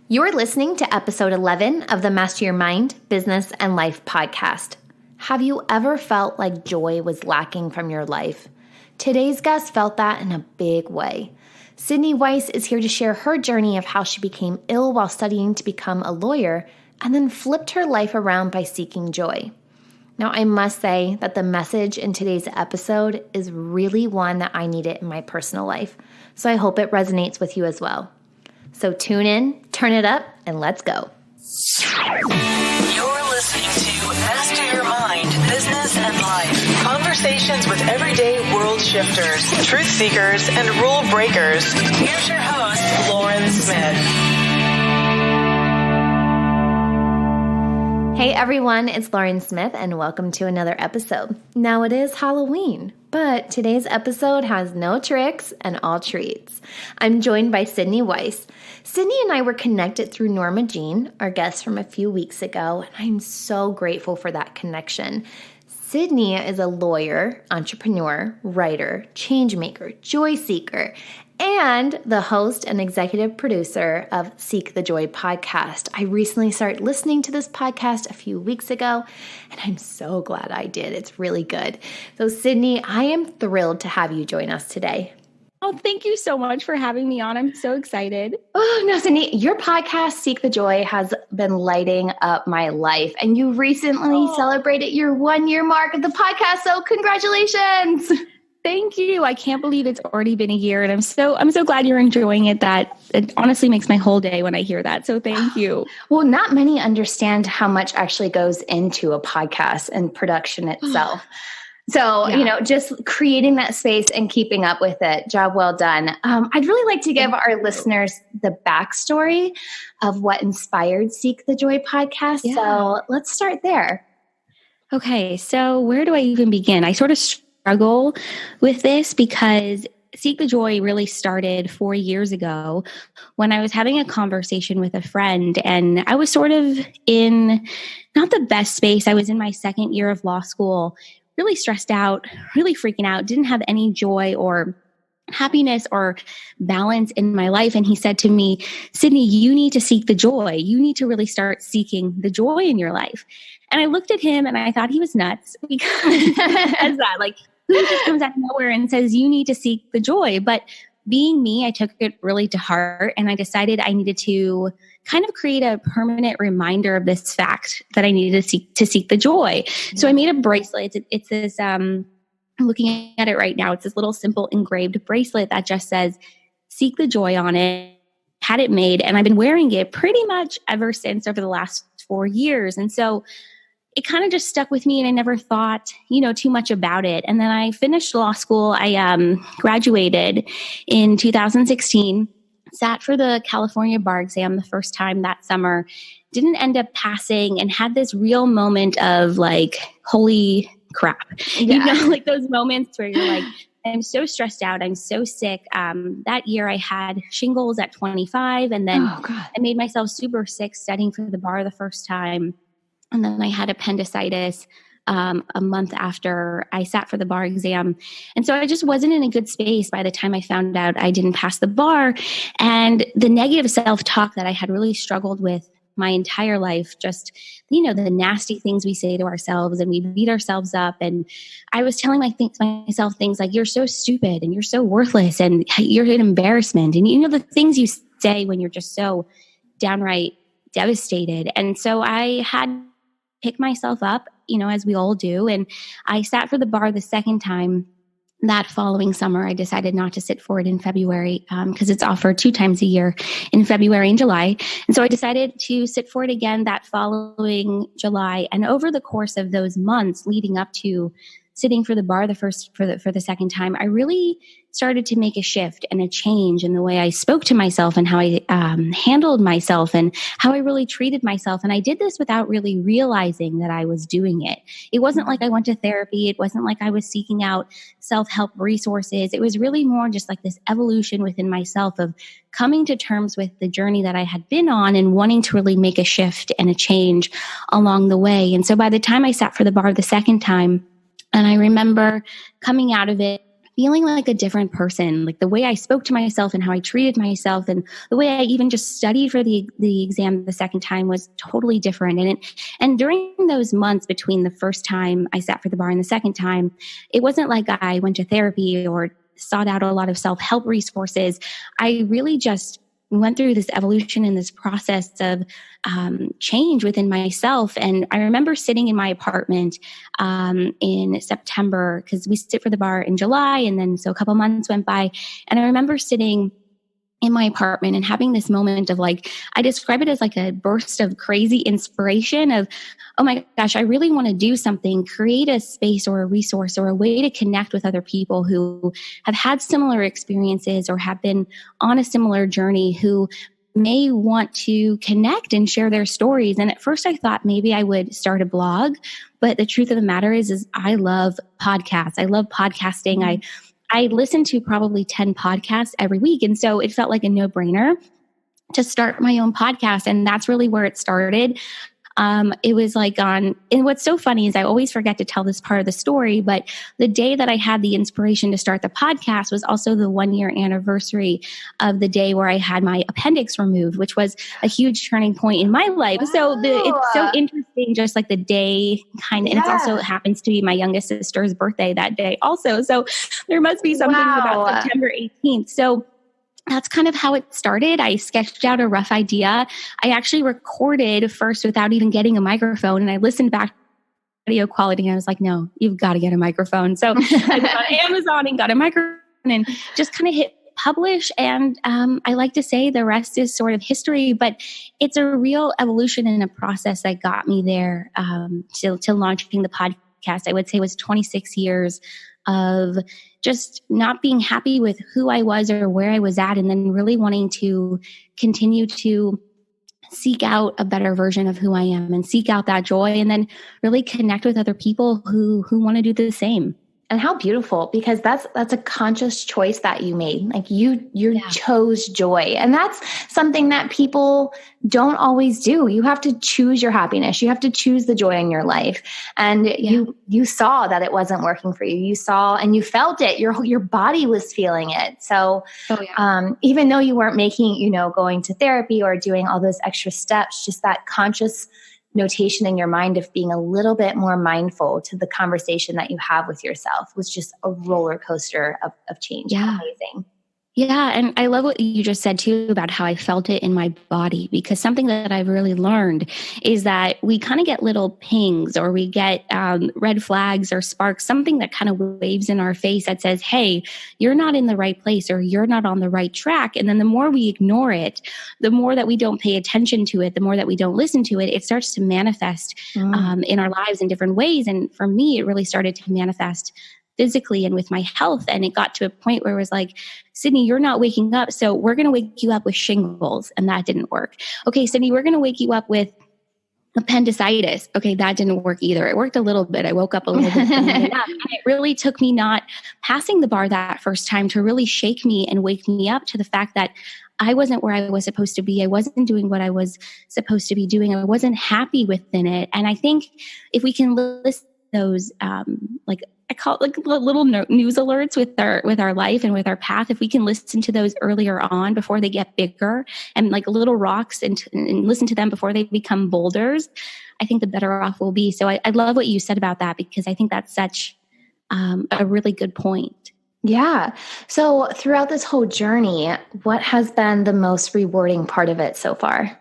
You're listening to episode 11 of the Master Your Mind, Business, and Life podcast. Have you ever felt like joy was lacking from your life? Today's guest felt that in a big way. Sydney Weiss is here to share her journey of how she became ill while studying to become a lawyer and then flipped her life around by seeking joy. Now, I must say that the message in today's episode is really one that I needed in my personal life, so I hope it resonates with you as well. So tune in, turn it up, and let's go. You're listening to Master Your Mind, Business, and Life. Conversations with everyday world shifters, truth seekers, and rule breakers. Here's your host, Lauren Smith. Hey everyone, it's Lauren Smith and welcome to another episode. Now it is Halloween, but today's episode has no tricks and all treats. I'm joined by Sydney Weiss. Sydney and I were connected through Norma Jean, our guest from a few weeks ago, and I'm so grateful for that connection. Sydney is a lawyer, entrepreneur, writer, change maker, joy seeker, and the host and executive producer of Seek the Joy podcast. I recently started listening to this podcast a few weeks ago, and I'm so glad I did. It's really good. So Sydney, I am thrilled to have you join us today. Oh, thank you so much for having me on. I'm so excited. Oh, no, Sydney, your podcast, Seek the Joy, has been lighting up my life. And you recently celebrated your 1-year mark of the podcast. So congratulations. Thank you. I can't believe it's already been a year. And I'm so glad you're enjoying it. That it honestly makes my whole day when I hear that. So thank you. Well, not many understand how much actually goes into a podcast and production itself. So, just creating that space and keeping up with it. Job well done. I'd really like to give our listeners the backstory of what inspired Seek the Joy podcast. Yeah. So let's start there. Okay. So where do I even begin? I sort of struggle with this because Seek the Joy really started 4 years ago when I was having a conversation with a friend, and I was sort of in not the best space. I was in my second year of law school, really stressed out, really freaking out, didn't have any joy or happiness or balance in my life. And he said to me, Sydney, you need to seek the joy. You need to really start seeking the joy in your life. And I looked at him and I thought he was nuts because as that, like, who just comes out of nowhere and says, you need to seek the joy? But being me, I took it really to heart, and I decided I needed to kind of create a permanent reminder of this fact that I needed to seek the joy. Mm-hmm. So I made a bracelet. It's this, I'm looking at it right now. It's this little simple engraved bracelet that just says, seek the joy on it. Had it made, and I've been wearing it pretty much ever since over the last 4 years. And so it kind of just stuck with me, and I never thought, too much about it. And then I finished law school. I graduated in 2016, sat for the California bar exam the first time that summer, didn't end up passing, and had this real moment of like, holy crap. Yeah. Like those moments where you're like, I'm so stressed out. I'm so sick. That year I had shingles at 25, and then I made myself super sick studying for the bar the first time. And then I had appendicitis a month after I sat for the bar exam. And so I just wasn't in a good space by the time I found out I didn't pass the bar. And the negative self-talk that I had really struggled with my entire life, just, the nasty things we say to ourselves, and we beat ourselves up. And I was telling myself things like, you're so stupid and you're so worthless and you're an embarrassment. And the things you say when you're just so downright devastated. And so I had pick myself up, as we all do. And I sat for the bar the second time that following summer. I decided not to sit for it in February because it's offered 2 times a year in February and July. And so I decided to sit for it again that following July. And over the course of those months leading up to sitting for the bar for the second time, I really started to make a shift and a change in the way I spoke to myself and how I handled myself and how I really treated myself. And I did this without really realizing that I was doing it. It wasn't like I went to therapy. It wasn't like I was seeking out self-help resources. It was really more just like this evolution within myself of coming to terms with the journey that I had been on and wanting to really make a shift and a change along the way. And so by the time I sat for the bar the second time, and I remember coming out of it feeling like a different person, like the way I spoke to myself and how I treated myself and the way I even just studied for the exam the second time was totally different. And during those months between the first time I sat for the bar and the second time, it wasn't like I went to therapy or sought out a lot of self-help resources. I really just went through this evolution and this process of change within myself. And I remember sitting in my apartment in September, because we sit for the bar in July. And then so a couple months went by. And I remember sitting in my apartment and having this moment of like, I describe it as like a burst of crazy inspiration of, oh my gosh, I really want to do something, create a space or a resource or a way to connect with other people who have had similar experiences or have been on a similar journey, who may want to connect and share their stories. And at first I thought maybe I would start a blog, but the truth of the matter is I love podcasts. I love podcasting. I listen to probably 10 podcasts every week. And so it felt like a no-brainer to start my own podcast. And that's really where it started. It was like and what's so funny is I always forget to tell this part of the story, but the day that I had the inspiration to start the podcast was also the 1-year anniversary of the day where I had my appendix removed, which was a huge turning point in my life. Wow. So it's so interesting, just like the day kind of, and it also happens to be my youngest sister's birthday that day also. So there must be something about September 18th. So that's kind of how it started. I sketched out a rough idea. I actually recorded first without even getting a microphone, and I listened back to audio quality and I was like, no, you've got to get a microphone. So I went on Amazon and got a microphone and just kind of hit publish. And I like to say the rest is sort of history, but it's a real evolution and a process that got me there to launching the podcast. I would say it was 26 years of just not being happy with who I was or where I was at, and then really wanting to continue to seek out a better version of who I am and seek out that joy, and then really connect with other people who want to do the same. And how beautiful, because that's a conscious choice that you made. Like you chose joy. And that's something that people don't always do. You have to choose your happiness. You have to choose the joy in your life. And you saw that it wasn't working for you. You saw and you felt it. Your body was feeling it. So even though you weren't making, going to therapy or doing all those extra steps, just that conscious notation in your mind of being a little bit more mindful to the conversation that you have with yourself was just a roller coaster of change. Yeah. Amazing. Yeah. And I love what you just said too about how I felt it in my body, because something that I've really learned is that we kind of get little pings, or we get red flags or sparks, something that kind of waves in our face that says, hey, you're not in the right place, or you're not on the right track. And then the more we ignore it, the more that we don't pay attention to it, the more that we don't listen to it, it starts to manifest in our lives in different ways. And for me, it really started to manifest physically and with my health. And it got to a point where it was like, Sydney, you're not waking up. So we're going to wake you up with shingles. And that didn't work. Okay, Sydney, we're going to wake you up with appendicitis. Okay, that didn't work either. It worked a little bit. I woke up a little bit. And it really took me not passing the bar that first time to really shake me and wake me up to the fact that I wasn't where I was supposed to be. I wasn't doing what I was supposed to be doing. I wasn't happy within it. And I think if we can list those, I call it like little news alerts with our life and with our path. If we can listen to those earlier on before they get bigger, and like little rocks, and listen to them before they become boulders, I think the better off we'll be. So I love what you said about that, because I think that's such a really good point. Yeah. So throughout this whole journey, what has been the most rewarding part of it so far?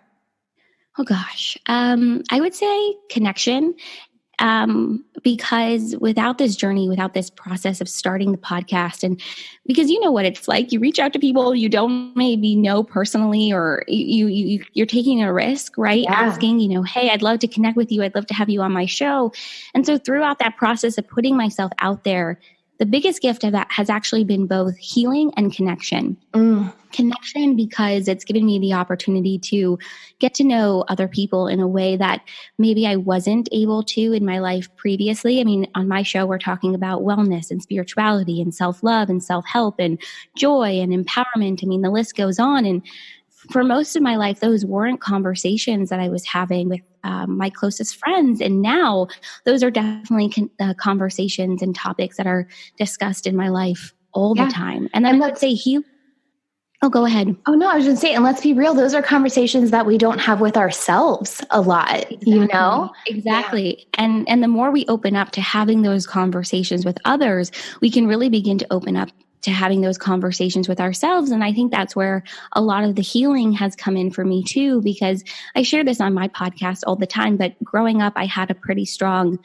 Oh gosh. I would say connection. Because without this journey, without this process of starting the podcast, and because you know what it's like, you reach out to people you don't maybe know personally, or you're taking a risk, right? Yeah. Asking, hey, I'd love to connect with you. I'd love to have you on my show. And so throughout that process of putting myself out there, the biggest gift of that has actually been both healing and connection. Connection, because it's given me the opportunity to get to know other people in a way that maybe I wasn't able to in my life previously. I mean, on my show, we're talking about wellness and spirituality and self-love and self-help and joy and empowerment. I mean, the list goes on. And for most of my life, those weren't conversations that I was having with my closest friends. And now those are definitely conversations and topics that are discussed in my life all the time. And then I would say oh, go ahead. Oh, no, I was going to say, and let's be real, those are conversations that we don't have with ourselves a lot, you know? Exactly. Yeah. And the more we open up to having those conversations with others, we can really begin to open up to having those conversations with ourselves. And I think that's where a lot of the healing has come in for me too, because I share this on my podcast all the time, but growing up, I had a pretty strong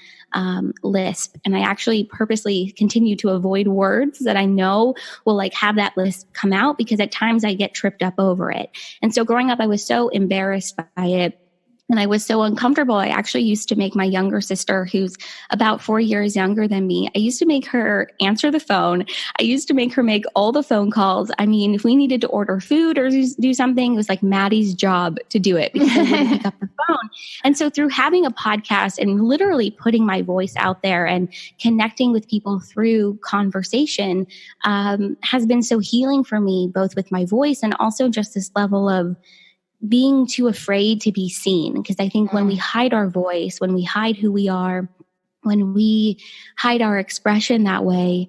lisp, and I actually purposely continue to avoid words that I know will like have that lisp come out, because at times I get tripped up over it. And so growing up, I was so embarrassed by it. And I was so uncomfortable. I actually used to make my younger sister, who's about 4 years younger than me, I used to make her answer the phone. I used to make her make all the phone calls. I mean, if we needed to order food or do something, it was like Maddie's job to do it because I wouldn't pick up the phone. And so through having a podcast and literally putting my voice out there and connecting with people through conversation has been so healing for me, both with my voice and also just this level of being too afraid to be seen. Because I think when we hide our voice, when we hide who we are, when we hide our expression that way,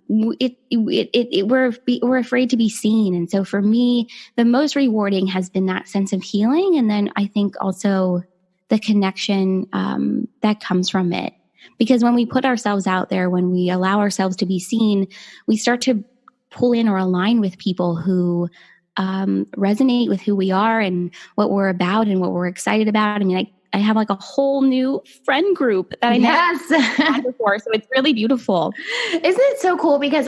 we're afraid to be seen. And so for me, the most rewarding has been that sense of healing. And then I think also the connection that comes from it. Because when we put ourselves out there, when we allow ourselves to be seen, we start to pull in or align with people who resonate with who we are and what we're about and what we're excited about. I mean, I have like a whole new friend group that I never had before. So it's really beautiful. Isn't it so cool? Because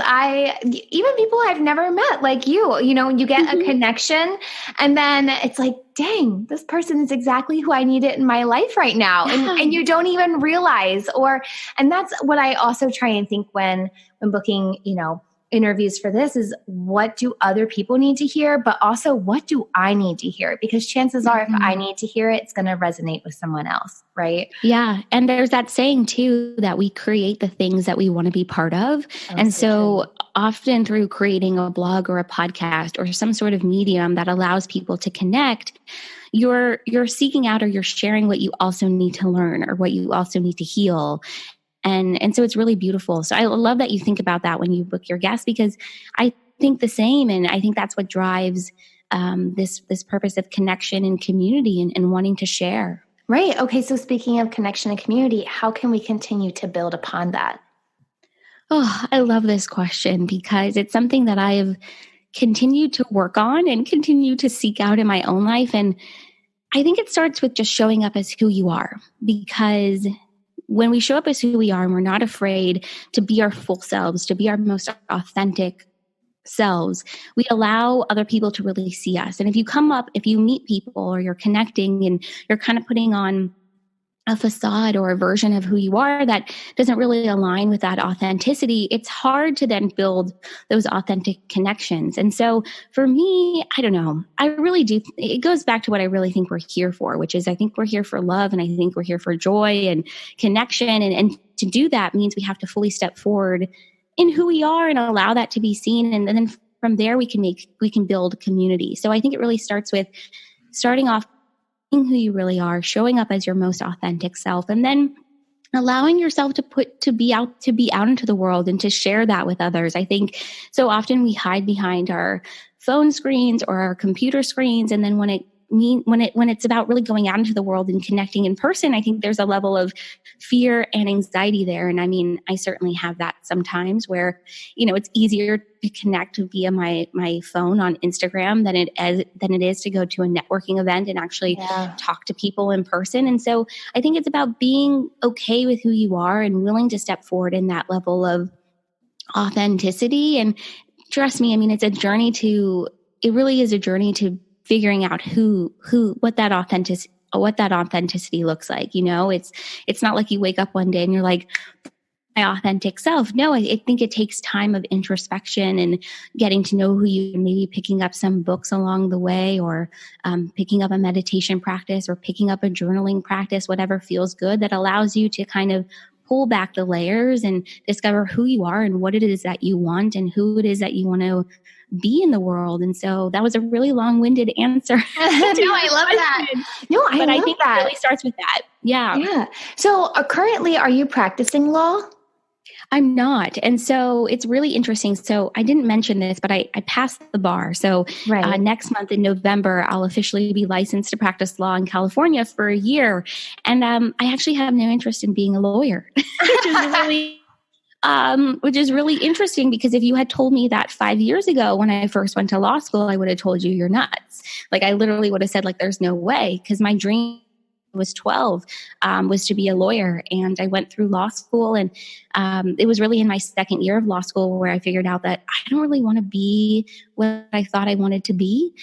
even people I've never met, like you know, you get a connection and then it's like, dang, this person is exactly who I need it in my life right now. And you don't even realize, and that's what I also try and think when booking, you know, interviews for this is, what do other people need to hear, but also what do I need to hear? Because chances are if I need to hear it, it's going to resonate with someone else, right? Yeah. And there's that saying too, that we create the things that we want to be part of. And so often through creating a blog or a podcast or some sort of medium that allows people to connect, you're seeking out or you're sharing what you also need to learn or what you also need to heal. And so it's really beautiful. So I love that you think about that when you book your guests, because I think the same. And I think that's what drives this purpose of connection and community and wanting to share. Right. Okay. So speaking of connection and community, how can we continue to build upon that? Oh, I love this question because it's something that I have continued to work on and continue to seek out in my own life. And I think it starts with just showing up as who you are, because when we show up as who we are and we're not afraid to be our full selves, to be our most authentic selves, we allow other people to really see us. And if you meet people or you're connecting and you're kind of putting on a facade or a version of who you are that doesn't really align with that authenticity, it's hard to then build those authentic connections. And so for me, I don't know, I really do. It goes back to what I really think we're here for, which is I think we're here for love and I think we're here for joy and connection. And to do that means we have to fully step forward in who we are and allow that to be seen. And then from there, we can build community. So I think it really starts with starting off who you really are, showing up as your most authentic self, and then allowing yourself to be out into the world and to share that with others. I think so often we hide behind our phone screens or our computer screens, and then when it's about really going out into the world and connecting in person, I think there's a level of fear and anxiety there. And I mean, I certainly have that sometimes where, you know, it's easier to connect via my phone on Instagram than it is to go to a networking event and actually talk to people in person. And so I think it's about being okay with who you are and willing to step forward in that level of authenticity. And trust me, I mean, it really is a journey to figuring out what that authenticity looks like. You know, it's not like you wake up one day and you're like, my authentic self. No, I think it takes time of introspection and getting to know who you, maybe picking up some books along the way, or picking up a meditation practice or picking up a journaling practice, whatever feels good, that allows you to kind of pull back the layers and discover who you are and what it is that you want and who it is that you want to be in the world. And so that was a really long-winded answer. No, I love that. No, I think that. It really starts with that. Yeah. Yeah. So currently, are you practicing law? I'm not. And so it's really interesting. So I didn't mention this, but I passed the bar. So Right. next month in November, I'll officially be licensed to practice law in California for a year. And I actually have no interest in being a lawyer, which is really interesting, because if you had told me that 5 years ago when I first went to law school, I would have told you you're nuts. Like, I literally would have said, like, there's no way, because my dream was 12 was to be a lawyer. And I went through law school, and it was really in my second year of law school where I figured out that I don't really want to be what I thought I wanted to be.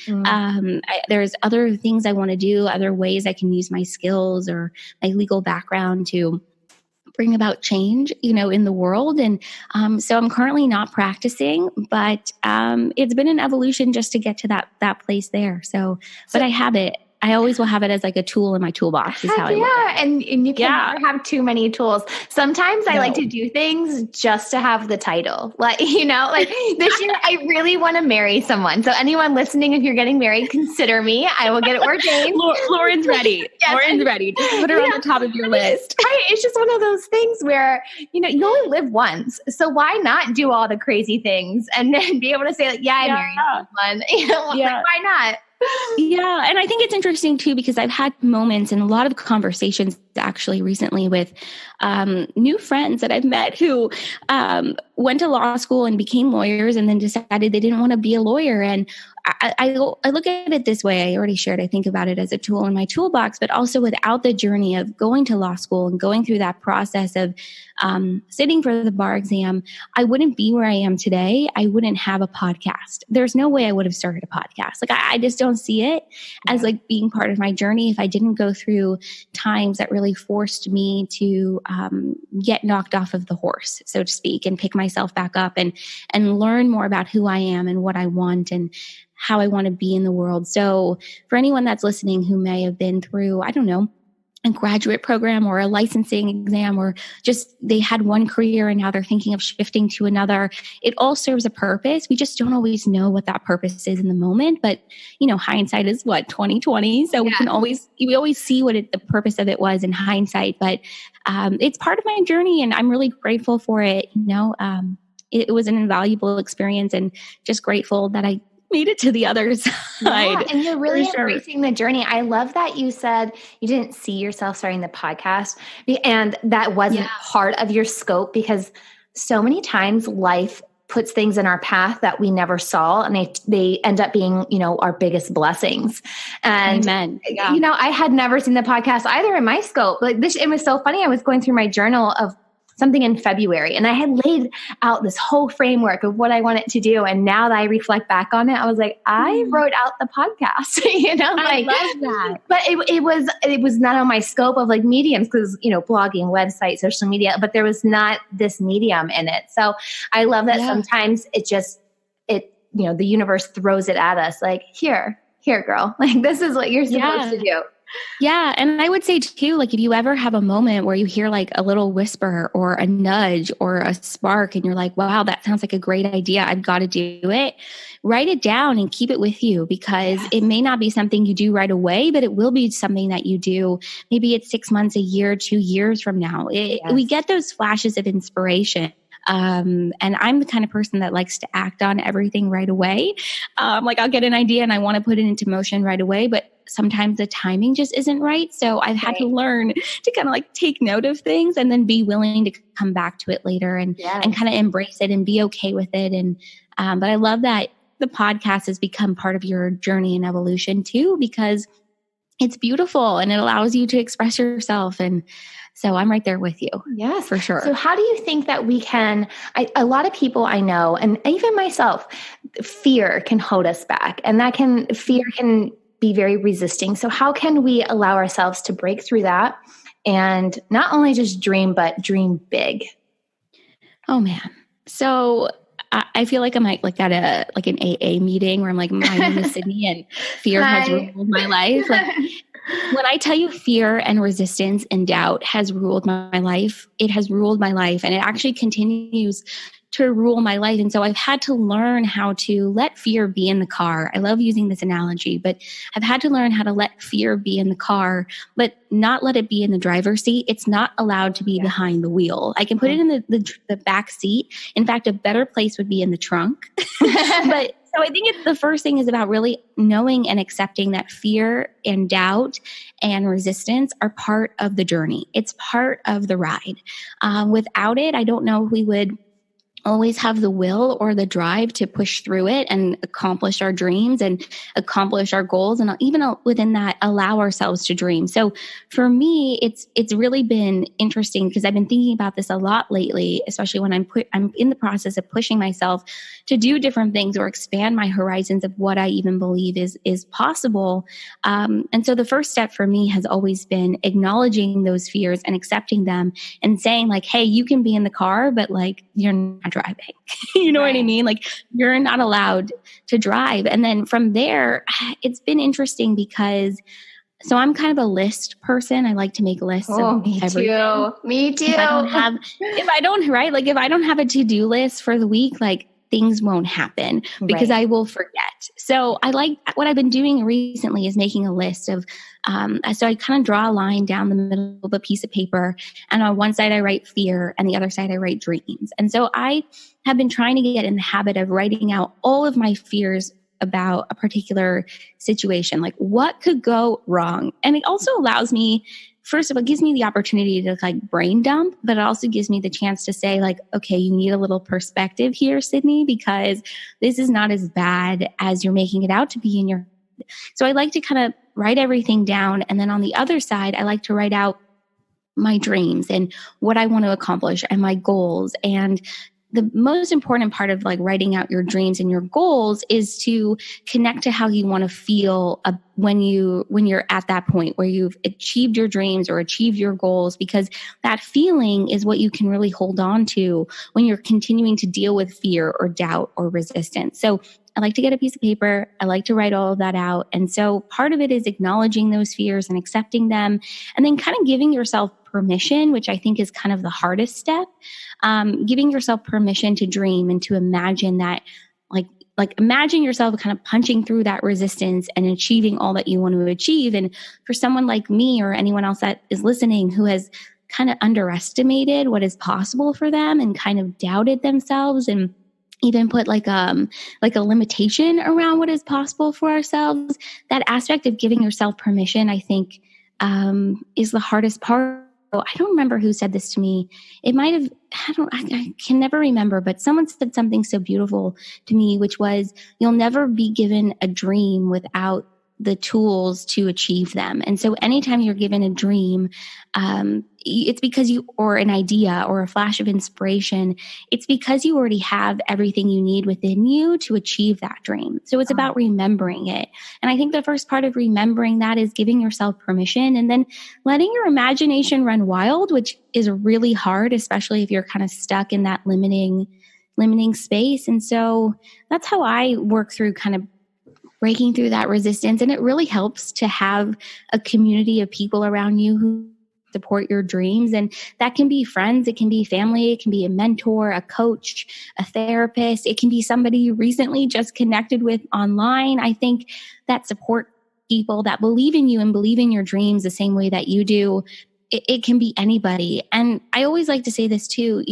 There's other things I want to do, other ways I can use my skills or my legal background to bring about change, in the world. And so I'm currently not practicing, but it's been an evolution just to get to that place there. So but I have it. I always will have it as like a tool in my toolbox. Is how I look at it. And you can never have too many tools. Sometimes I like to do things just to have the title. Like, this year I really want to marry someone. So anyone listening, if you're getting married, consider me. I will get it ordained. Lauren's ready. Yes. Lauren's ready. Just put her on the top of your list. Right. It's just one of those things where, you only live once. So why not do all the crazy things and then be able to say, like, I married someone. Like, why not? Yeah. And I think it's interesting too, because I've had moments and a lot of conversations actually recently with new friends that I've met who went to law school and became lawyers and then decided they didn't want to be a lawyer. And I look at it this way. I already shared, I think about it as a tool in my toolbox, but also without the journey of going to law school and going through that process of sitting for the bar exam, I wouldn't be where I am today. I wouldn't have a podcast. There's no way I would have started a podcast. Like, I just don't see it as like being part of my journey if I didn't go through times that really forced me to get knocked off of the horse, so to speak, and pick myself back up and learn more about who I am and what I want and how I want to be in the world. So for anyone that's listening who may have been through, I don't know, a graduate program or a licensing exam, or just they had one career and now they're thinking of shifting to another, it all serves a purpose. We just don't always know what that purpose is in the moment, but hindsight is 2020. So we always see what the purpose of it was in hindsight, but it's part of my journey and I'm really grateful for it. It was an invaluable experience and just grateful that I made it to the other side. Yeah, and you're really embracing the journey. I love that you said you didn't see yourself starting the podcast, and that wasn't part of your scope, because so many times life puts things in our path that we never saw, and they end up being, our biggest blessings. And Amen. Yeah. I had never seen the podcast either in my scope. Like this, it was so funny. I was going through my journal of something in February, and I had laid out this whole framework of what I wanted to do. And now that I reflect back on it, I was like, I wrote out the podcast, I love that. But it was not on my scope of like mediums, because, blogging, website, social media, but there was not this medium in it. So I love that sometimes the universe throws it at us like, here, girl, like, this is what you're supposed to do. Yeah. And I would say too, like, if you ever have a moment where you hear like a little whisper or a nudge or a spark and you're like, wow, that sounds like a great idea, I've got to do it. Write it down and keep it with you, because it may not be something you do right away, but it will be something that you do. Maybe it's 6 months, a year, 2 years from now. We get those flashes of inspiration. And I'm the kind of person that likes to act on everything right away. Like, I'll get an idea and I want to put it into motion right away, but sometimes the timing just isn't right. So I've had to learn to kind of like take note of things and then be willing to come back to it later and kind of embrace it and be okay with it. And, but I love that the podcast has become part of your journey and evolution too, because it's beautiful and it allows you to express yourself. And so I'm right there with you. Yes, for sure. So how do you think that we can, a lot of people I know, and even myself, fear can hold us back, and fear can be very resisting. So how can we allow ourselves to break through that and not only just dream, but dream big? Oh man. So I feel like I'm like at an AA meeting where I'm like, my name is Sydney and fear has ruled my life. Like, when I tell you fear and resistance and doubt has ruled my life, it has ruled my life. And it actually continues to rule my life. And so I've had to learn how to let fear be in the car. I love using this analogy, but I've had to learn how to let fear be in the car, but not let it be in the driver's seat. It's not allowed to be behind the wheel. I can put it in the back seat. In fact, a better place would be in the trunk. But so I think the first thing is about really knowing and accepting that fear and doubt and resistance are part of the journey. It's part of the ride. Without it, I don't know if we would always have the will or the drive to push through it and accomplish our dreams and accomplish our goals, and even within that allow ourselves to dream. So for me, it's really been interesting because I've been thinking about this a lot lately, especially when I'm in the process of pushing myself to do different things or expand my horizons of what I even believe is possible. And so the first step for me has always been acknowledging those fears and accepting them and saying like, hey, you can be in the car, but like you're not driving. You know what I mean? Like you're not allowed to drive. And then from there, it's been interesting because so I'm kind of a list person. I like to make lists of everything. Me too. If I don't have a to-do list for the week, like things won't happen because I will forget. So what I've been doing recently is making a list of, so I kind of draw a line down the middle of a piece of paper, and on one side I write fear and the other side I write dreams. And so I have been trying to get in the habit of writing out all of my fears about a particular situation, like what could go wrong. And it also allows me, first of all, it gives me the opportunity to like brain dump, but it also gives me the chance to say like, okay, you need a little perspective here, Sydney, because this is not as bad as you're making it out to be in your head. So I like to kind of write everything down. And then on the other side, I like to write out my dreams and what I want to accomplish and my goals. And the most important part of like writing out your dreams and your goals is to connect to how you want to feel when you're at that point where you've achieved your dreams or achieved your goals, because that feeling is what you can really hold on to when you're continuing to deal with fear or doubt or resistance. So I like to get a piece of paper. I like to write all of that out. And so part of it is acknowledging those fears and accepting them, and then kind of giving yourself permission, which I think is kind of the hardest step, giving yourself permission to dream and to imagine that, like imagine yourself kind of punching through that resistance and achieving all that you want to achieve. And for someone like me or anyone else that is listening who has kind of underestimated what is possible for them and kind of doubted themselves and even put like a limitation around what is possible for ourselves, that aspect of giving yourself permission, I think, is the hardest part. I don't remember who said this to me. It might have, I can never remember, but someone said something so beautiful to me, which was, you'll never be given a dream without the tools to achieve them. And so anytime you're given a dream, it's because or an idea or a flash of inspiration, it's because you already have everything you need within you to achieve that dream. So it's about remembering it. And I think the first part of remembering that is giving yourself permission and then letting your imagination run wild, which is really hard, especially if you're kind of stuck in that limiting space. And so that's how I work through kind of breaking through that resistance. And it really helps to have a community of people around you who support your dreams. And that can be friends, it can be family, it can be a mentor, a coach, a therapist. It can be somebody you recently just connected with online. I think that support people that believe in you and believe in your dreams the same way that you do. It can be anybody. And I always like to say this too,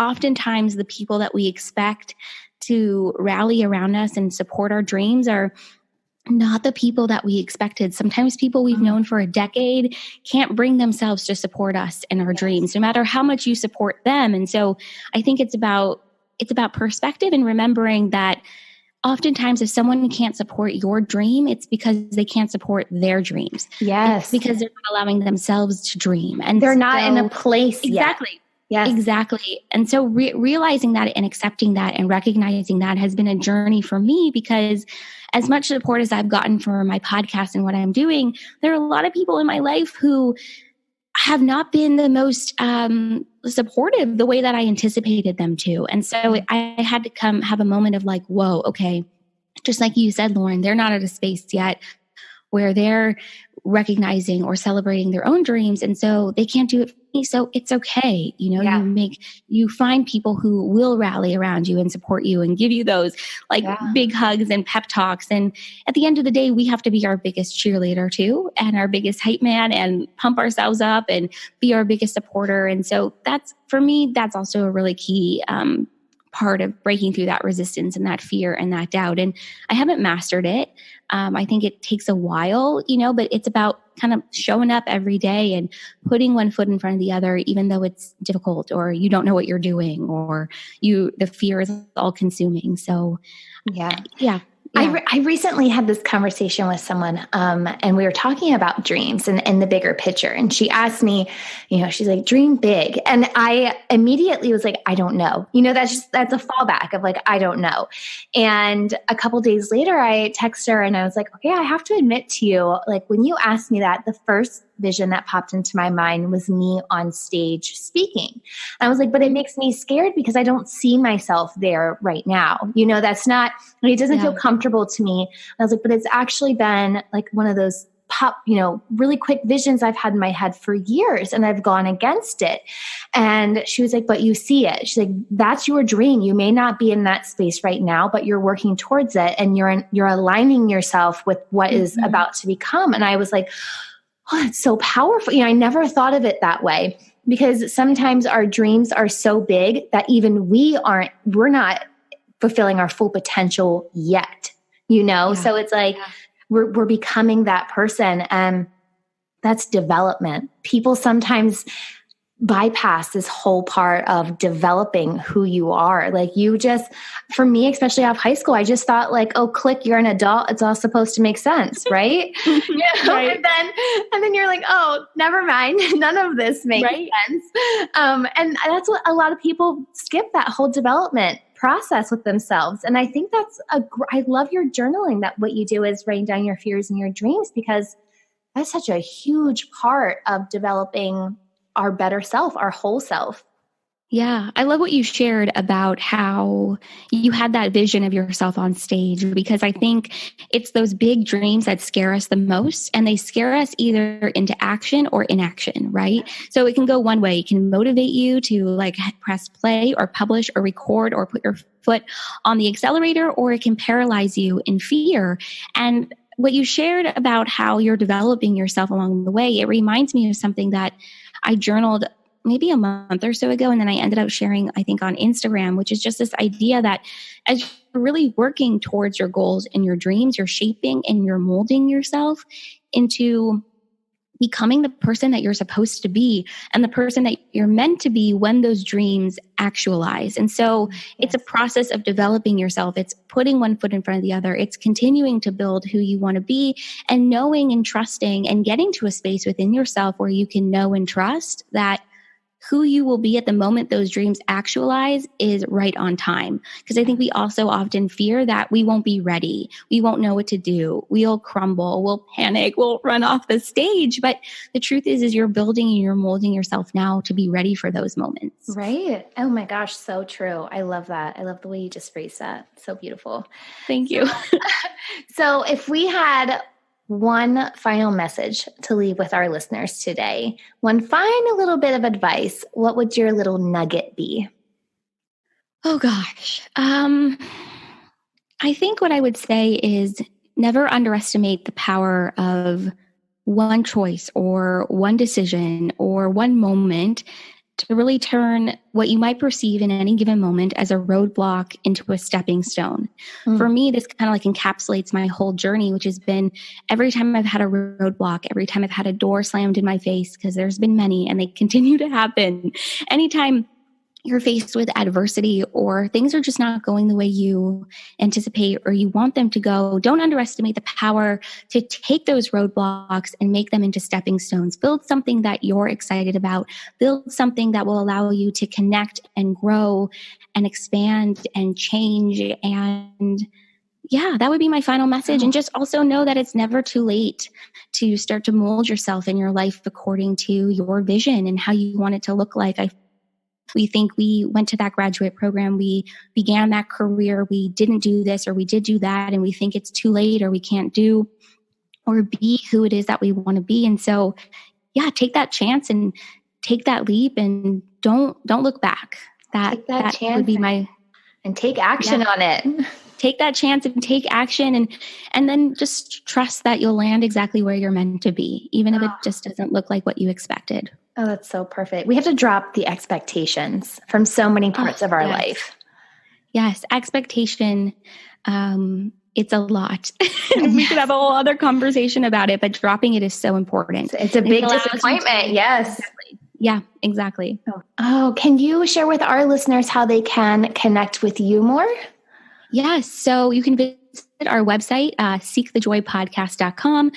oftentimes the people that we expect to rally around us and support our dreams are not the people that we expected. Sometimes people we've known for a decade can't bring themselves to support us in our dreams, no matter how much you support them. And so I think it's about perspective and remembering that oftentimes if someone can't support your dream, it's because they can't support their dreams. Yes. It's because they're not allowing themselves to dream. And they're not in a place exactly. yet. Yes. Exactly. And so realizing that and accepting that and recognizing that has been a journey for me, because as much support as I've gotten for my podcast and what I'm doing, there are a lot of people in my life who have not been the most supportive the way that I anticipated them to. And so I had to have a moment of like, whoa, okay. Just like you said, Lauren, they're not at a space yet where they're recognizing or celebrating their own dreams. And so they can't do it for me. So it's okay. Yeah. You find people who will rally around you and support you and give you those like big hugs and pep talks. And at the end of the day, we have to be our biggest cheerleader too, and our biggest hype man, and pump ourselves up and be our biggest supporter. And so that's, for me, that's also a really key, part of breaking through that resistance and that fear and that doubt. And I haven't mastered it. I think it takes a while, but it's about kind of showing up every day and putting one foot in front of the other, even though it's difficult or you don't know what you're doing or the fear is all consuming. So yeah. I recently had this conversation with someone, and we were talking about dreams and the bigger picture. And she asked me, she's like, dream big. And I immediately was like, I don't know. That's a fallback of like, I don't know. And a couple days later, I texted her and I was like, okay, I have to admit to you, like when you asked me that, the first vision that popped into my mind was me on stage speaking. And I was like, but it makes me scared because I don't see myself there right now. That's not, it doesn't feel comfortable to me. I was like, but it's actually been like one of those really quick visions I've had in my head for years, and I've gone against it. And she was like, but you see it. She's like, that's your dream. You may not be in that space right now, but you're working towards it, and you're aligning yourself with what is about to become. And I was like, oh, it's so powerful. I never thought of it that way, because sometimes our dreams are so big that even we're not fulfilling our full potential yet, So it's like, we're becoming that person, and that's development. People sometimes bypass this whole part of developing who you are. Like for me, especially out of high school, I just thought like, oh, click, you're an adult. It's all supposed to make sense. Right. Right. And then you're like, oh, never mind. None of this makes sense. And that's what a lot of people skip, that whole development process with themselves. And I think I love your journaling, that what you do is writing down your fears and your dreams, because that's such a huge part of developing our better self, our whole self. Yeah. I love what you shared about how you had that vision of yourself on stage, because I think it's those big dreams that scare us the most, and they scare us either into action or inaction, right? So it can go one way. It can motivate you to like press play or publish or record or put your foot on the accelerator, or it can paralyze you in fear. And what you shared about how you're developing yourself along the way, it reminds me of something that I journaled maybe a month or so ago, and then I ended up sharing, I think, on Instagram, which is just this idea that as you're really working towards your goals and your dreams, you're shaping and you're molding yourself into becoming the person that you're supposed to be and the person that you're meant to be when those dreams actualize. And so it's a process of developing yourself. It's putting one foot in front of the other. It's continuing to build who you want to be, and knowing and trusting and getting to a space within yourself where you can know and trust that who you will be at the moment those dreams actualize is right on time. Because I think we also often fear that we won't be ready. We won't know what to do. We'll crumble. We'll panic. We'll run off the stage. But the truth is you're building and you're molding yourself now to be ready for those moments. Right. Oh my gosh. So true. I love that. I love the way you just phrased that. So beautiful. Thank you. So if we had one final message to leave with our listeners today, one final little bit of advice, what would your little nugget be? Oh gosh. I think what I would say is never underestimate the power of one choice or one decision or one moment to really turn what you might perceive in any given moment as a roadblock into a stepping stone. For me, this kind of like encapsulates my whole journey, which has been every time I've had a roadblock, every time I've had a door slammed in my face, because there's been many and they continue to happen. Anytime you're faced with adversity or things are just not going the way you anticipate or you want them to go, don't underestimate the power to take those roadblocks and make them into stepping stones. Build something that you're excited about. Build something that will allow you to connect and grow and expand and change. And yeah, that would be my final message. And just also know that it's never too late to start to mold yourself in your life according to your vision and how you want it to look like. We think we went to that graduate program, we began that career, we didn't do this or we did do that, and we think it's too late or we can't do or be who it is that we want to be. And so, yeah, take that chance and take that leap and don't look back. That would be my, and take action on it. Take that chance and take action, and then just trust that you'll land exactly where you're meant to be, even if it just doesn't look like what you expected. Oh, that's so perfect. We have to drop the expectations from so many parts of our life. Yes, expectation. It's a lot. We could have a whole other conversation about it, but dropping it is so important. It's a big disappointment. Yes. Exactly. Yeah, exactly. Oh, can you share with our listeners how they can connect with you more? Yes. So you can visit our website, seekthejoypodcast.com.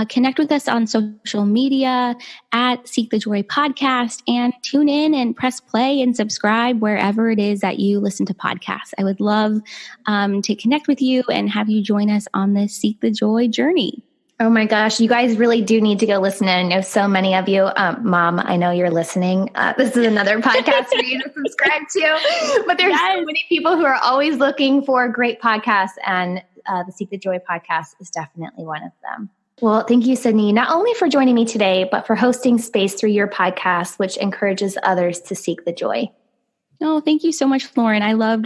Connect with us on social media at Seek the Joy Podcast, and tune in and press play and subscribe wherever it is that you listen to podcasts. I would love to connect with you and have you join us on this Seek the Joy journey. Oh my gosh, you guys really do need to go listen in. I know so many of you. Mom, I know you're listening. This is another podcast for you to subscribe to. But there's so many people who are always looking for great podcasts, and the Seek the Joy podcast is definitely one of them. Well, thank you, Sydney, not only for joining me today, but for hosting space through your podcast, which encourages others to seek the joy. Oh, thank you so much, Lauren. I love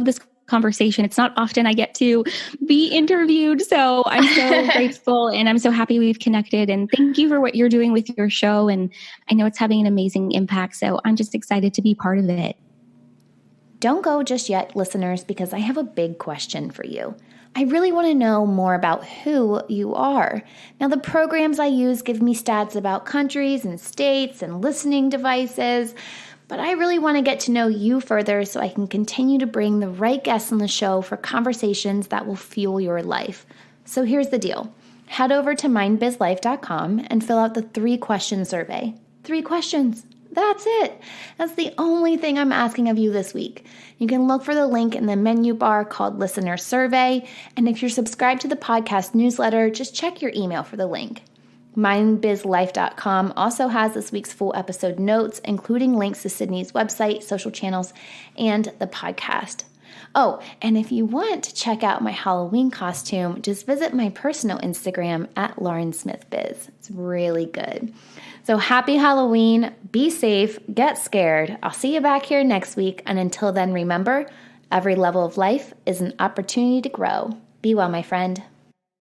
this conversation. It's not often I get to be interviewed. So I'm so grateful, and I'm so happy we've connected, and thank you for what you're doing with your show. And I know it's having an amazing impact. So I'm just excited to be part of it. Don't go just yet, listeners, because I have a big question for you. I really want to know more about who you are. Now, the programs I use give me stats about countries and states and listening devices, but I really want to get to know you further so I can continue to bring the right guests on the show for conversations that will fuel your life. So here's the deal. Head over to mindbizlife.com and fill out the 3-question survey. 3 questions. That's it. That's the only thing I'm asking of you this week. You can look for the link in the menu bar called Listener Survey. And if you're subscribed to the podcast newsletter, just check your email for the link. MindBizLife.com also has this week's full episode notes, including links to Sydney's website, social channels, and the podcast. Oh, and if you want to check out my Halloween costume, just visit my personal Instagram at LaurenSmithBiz. It's really good. So happy Halloween, be safe, get scared. I'll see you back here next week. And until then, remember, every level of life is an opportunity to grow. Be well, my friend.